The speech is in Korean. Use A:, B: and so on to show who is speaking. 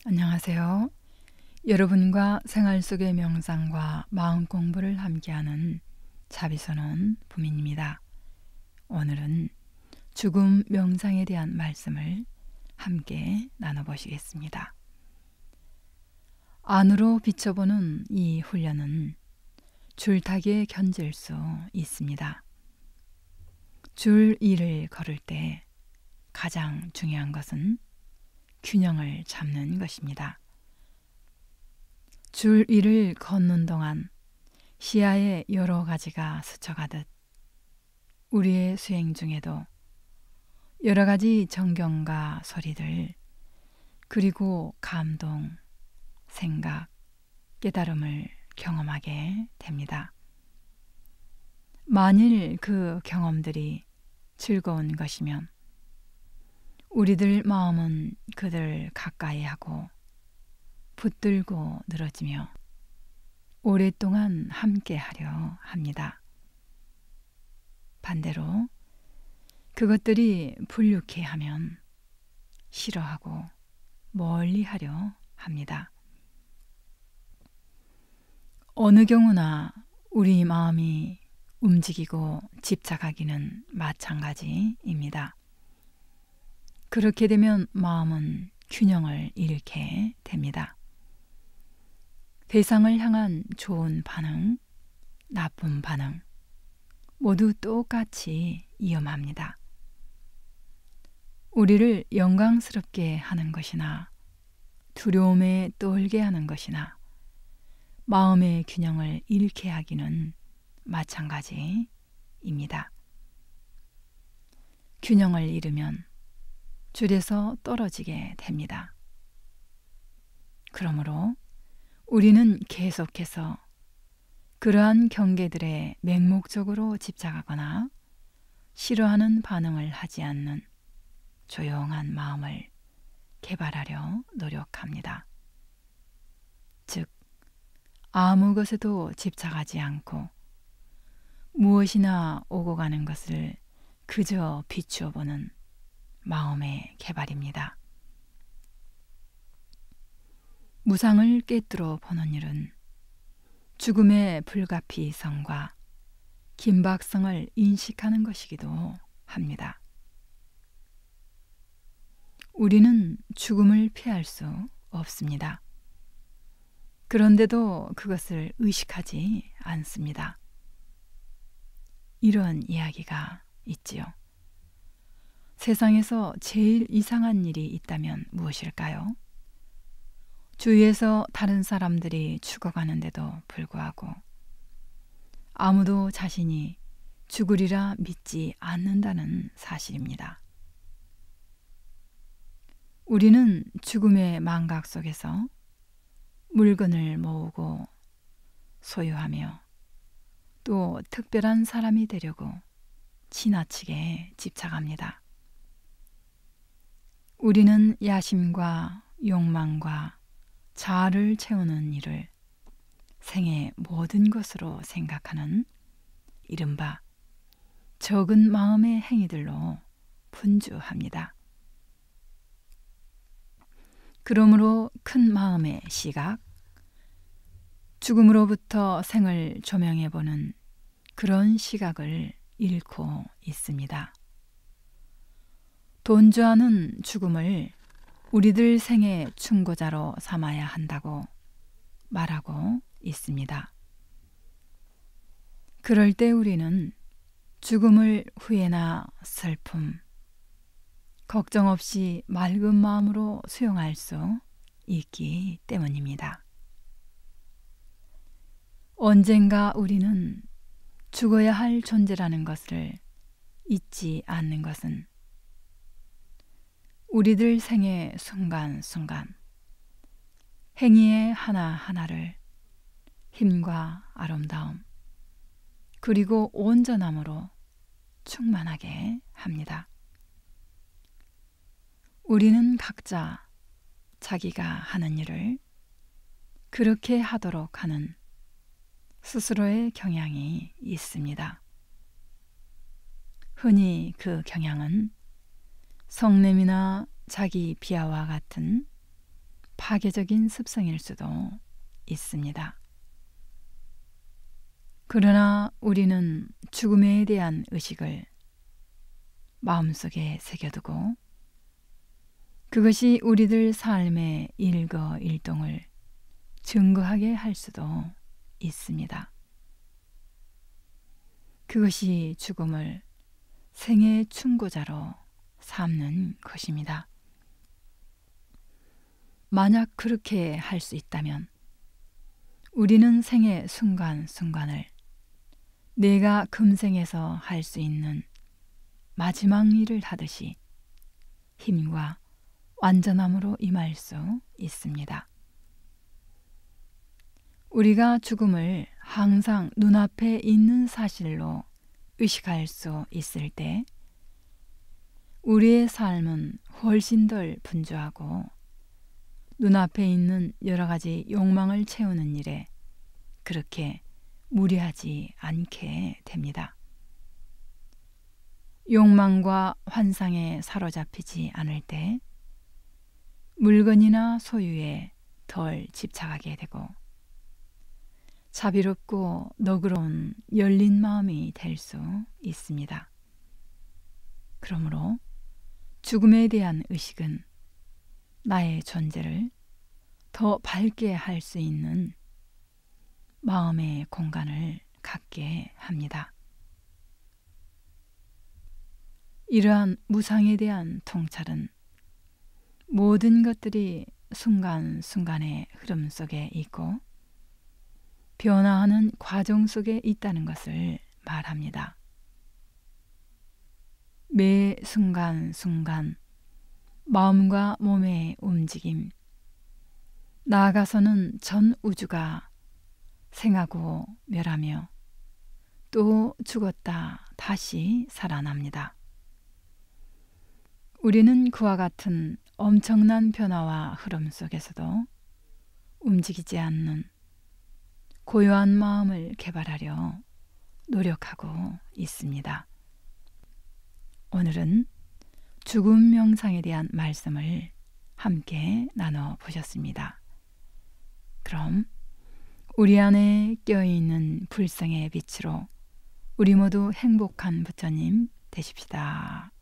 A: 안녕하세요. 여러분과 생활 속의 명상과 마음 공부를 함께하는 자비선원 부민입니다. 오늘은 죽음 명상에 대한 말씀을 함께 나눠보시겠습니다. 안으로 비춰보는 이 훈련은 줄타기에 견질 수 있습니다. 줄 위를 걸을 때 가장 중요한 것은 균형을 잡는 것입니다. 줄 위를 걷는 동안 시야에 여러 가지가 스쳐가듯 우리의 수행 중에도 여러 가지 정경과 소리들, 그리고 감동, 생각, 깨달음을 경험하게 됩니다. 만일 그 경험들이 즐거운 것이면 우리들 마음은 그들 가까이 하고 붙들고 늘어지며 오랫동안 함께하려 합니다. 반대로 그것들이 불쾌하면 싫어하고 멀리하려 합니다. 어느 경우나 우리 마음이 움직이고 집착하기는 마찬가지입니다. 그렇게 되면 마음은 균형을 잃게 됩니다. 대상을 향한 좋은 반응, 나쁜 반응 모두 똑같이 위험합니다. 우리를 영광스럽게 하는 것이나 두려움에 떨게 하는 것이나 마음의 균형을 잃게 하기는 마찬가지입니다. 균형을 잃으면 줄에서 떨어지게 됩니다. 그러므로 우리는 계속해서 그러한 경계들에 맹목적으로 집착하거나 싫어하는 반응을 하지 않는 조용한 마음을 개발하려 노력합니다. 즉, 아무 것에도 집착하지 않고 무엇이나 오고 가는 것을 그저 비추어 보는 마음의 개발입니다. 무상을 꿰뚫어 보는 일은 죽음의 불가피성과 긴박성을 인식하는 것이기도 합니다. 우리는 죽음을 피할 수 없습니다. 그런데도 그것을 의식하지 않습니다. 이런 이야기가 있지요. 세상에서 제일 이상한 일이 있다면 무엇일까요? 주위에서 다른 사람들이 죽어가는데도 불구하고 아무도 자신이 죽으리라 믿지 않는다는 사실입니다. 우리는 죽음의 망각 속에서 물건을 모으고 소유하며 또 특별한 사람이 되려고 지나치게 집착합니다. 우리는 야심과 욕망과 자아를 채우는 일을 생의 모든 것으로 생각하는 이른바 적은 마음의 행위들로 분주합니다. 그러므로 큰 마음의 시각, 죽음으로부터 생을 조명해보는 그런 시각을 잃고 있습니다. 돈주하는 죽음을 우리들 생의 충고자로 삼아야 한다고 말하고 있습니다. 그럴 때 우리는 죽음을 후회나 슬픔, 걱정 없이 맑은 마음으로 수용할 수 있기 때문입니다. 언젠가 우리는 죽어야 할 존재라는 것을 잊지 않는 것은 우리들 생의 순간순간 행위의 하나하나를 힘과 아름다움 그리고 온전함으로 충만하게 합니다. 우리는 각자 자기가 하는 일을 그렇게 하도록 하는 스스로의 경향이 있습니다. 흔히 그 경향은 성냄이나 자기 비하와 같은 파괴적인 습성일 수도 있습니다. 그러나 우리는 죽음에 대한 의식을 마음속에 새겨두고 그것이 우리들 삶의 일거일동을 증거하게 할 수도 있습니다. 그것이 죽음을 생의 충고자로 삼는 것입니다. 만약 그렇게 할 수 있다면 우리는 생의 순간순간을 내가 금생에서 할 수 있는 마지막 일을 하듯이 힘과 완전함으로 임할 수 있습니다. 우리가 죽음을 항상 눈앞에 있는 사실로 의식할 수 있을 때 우리의 삶은 훨씬 덜 분주하고 눈앞에 있는 여러 가지 욕망을 채우는 일에 그렇게 무리하지 않게 됩니다. 욕망과 환상에 사로잡히지 않을 때 물건이나 소유에 덜 집착하게 되고 자비롭고 너그러운 열린 마음이 될 수 있습니다. 그러므로 죽음에 대한 의식은 나의 존재를 더 밝게 할 수 있는 마음의 공간을 갖게 합니다. 이러한 무상에 대한 통찰은 모든 것들이 순간순간의 흐름 속에 있고 변화하는 과정 속에 있다는 것을 말합니다. 매 순간순간 마음과 몸의 움직임, 나아가서는 전 우주가 생하고 멸하며 또 죽었다 다시 살아납니다. 우리는 그와 같은 엄청난 변화와 흐름 속에서도 움직이지 않는 고요한 마음을 개발하려 노력하고 있습니다. 오늘은 죽음 명상에 대한 말씀을 함께 나눠보셨습니다. 그럼 우리 안에 껴있는 불성의 빛으로 우리 모두 행복한 부처님 되십시다.